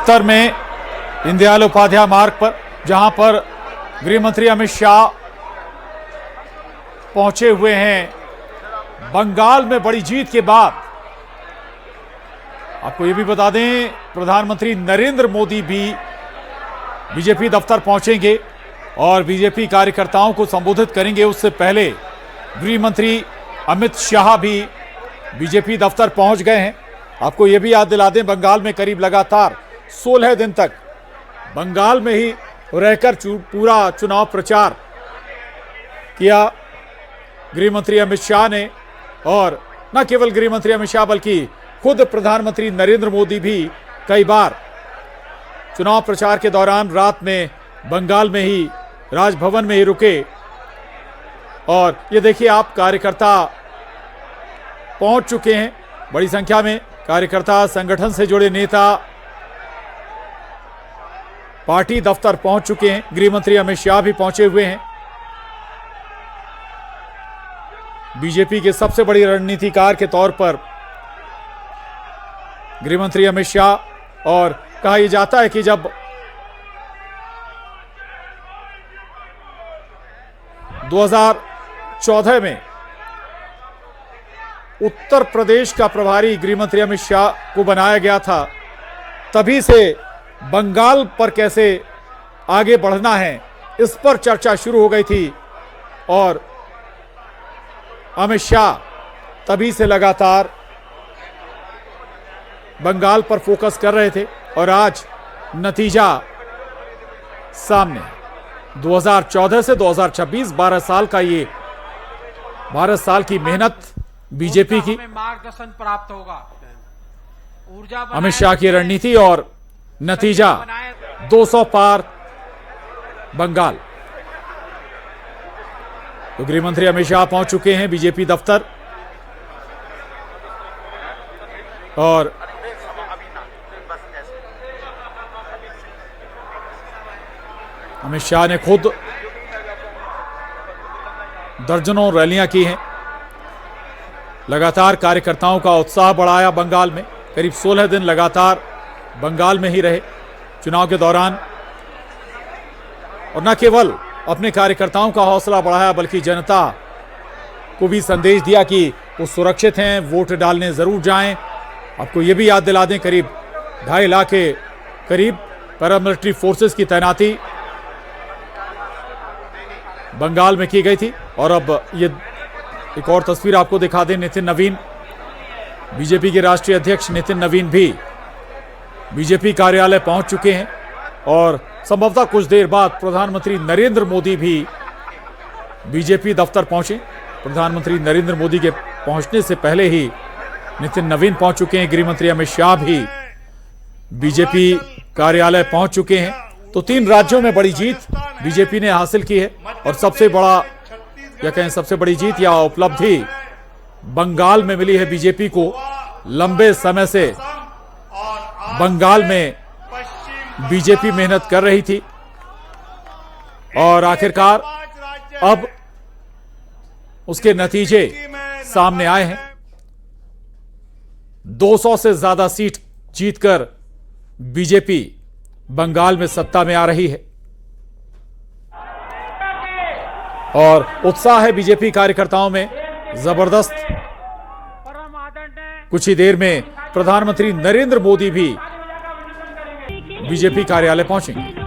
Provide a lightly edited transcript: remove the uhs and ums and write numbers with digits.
दफ्तर में दीनदयाल उपाध्याय मार्ग पर, जहां पर गृह मंत्री अमित शाह पहुंचे हुए हैं बंगाल में बड़ी जीत के बाद। आपको यह भी बता दें, प्रधानमंत्री नरेंद्र मोदी भी बीजेपी दफ्तर पहुंचेंगे और बीजेपी कार्यकर्ताओं को संबोधित करेंगे। उससे पहले गृह मंत्री अमित शाह भी बीजेपी दफ्तर पहुंच गए हैं। आपको यह भी याद दिला दें, बंगाल में करीब लगातार 16 दिन तक बंगाल में ही रहकर पूरा चुनाव प्रचार किया गृह मंत्री अमित शाह ने। और न केवल गृह मंत्री अमित शाह बल्कि खुद प्रधानमंत्री नरेंद्र मोदी भी कई बार चुनाव प्रचार के दौरान रात में बंगाल में ही, राजभवन में ही रुके। और ये देखिए आप, कार्यकर्ता पहुंच चुके हैं, बड़ी संख्या में कार्यकर्ता, संगठन से जुड़े नेता पार्टी दफ्तर पहुंच चुके हैं। गृह मंत्री अमित शाह भी पहुंचे हुए हैं। बीजेपी के सबसे बड़ी रणनीतिकार के तौर पर गृह मंत्री अमित शाह। और कहा यह जाता है कि जब 2014 में उत्तर प्रदेश का प्रभारी गृह मंत्री अमित शाह को बनाया गया था, तभी से बंगाल पर कैसे आगे बढ़ना है इस पर चर्चा शुरू हो गई थी। और अमित शाह तभी से लगातार बंगाल पर फोकस कर रहे थे। और आज नतीजा सामने, 2014 से 2026 12 साल का, ये 12 साल की मेहनत बीजेपी की, मार्गदर्शन प्राप्त होगा, ऊर्जा अमित शाह की रणनीति और नतीजा 200 पार बंगाल। तो गृह मंत्री अमित शाह पहुंच चुके हैं बीजेपी दफ्तर। और अमित शाह ने खुद दर्जनों रैलियां की हैं, लगातार कार्यकर्ताओं का उत्साह बढ़ाया। बंगाल में करीब 16 दिन लगातार बंगाल में ही रहे चुनाव के दौरान। और न केवल अपने कार्यकर्ताओं का हौसला बढ़ाया बल्कि जनता को भी संदेश दिया कि वो सुरक्षित हैं, वोट डालने जरूर जाएं। आपको ये भी याद दिला दें, करीब 2.5 लाख के करीब पैरामिलिट्री फोर्सेस की तैनाती बंगाल में की गई थी। और अब ये एक और तस्वीर आपको दिखा दें, नितिन नवीन, बीजेपी के राष्ट्रीय अध्यक्ष नितिन नवीन भी बीजेपी कार्यालय पहुंच चुके हैं। और संभवतः कुछ देर बाद प्रधानमंत्री नरेंद्र मोदी भी बीजेपी दफ्तर पहुंचे। प्रधानमंत्री नरेंद्र मोदी के पहुंचने से पहले ही नितिन नवीन पहुंच चुके हैं। गृह मंत्री अमित शाह भी बीजेपी कार्यालय पहुंच चुके हैं। तो 3 राज्यों में बड़ी जीत बीजेपी ने हासिल की है। और सबसे बड़ा, या कहें सबसे बड़ी जीत या उपलब्धि बंगाल में मिली है बीजेपी को। लंबे समय से बंगाल में बीजेपी मेहनत कर रही थी और आखिरकार अब उसके नतीजे सामने आए हैं। 200 से ज्यादा सीट जीतकर बीजेपी बंगाल में सत्ता में आ रही है। और उत्साह है बीजेपी कार्यकर्ताओं में जबरदस्त। कुछ ही देर में प्रधानमंत्री नरेंद्र मोदी भी बीजेपी कार्यालय पहुंचेंगे।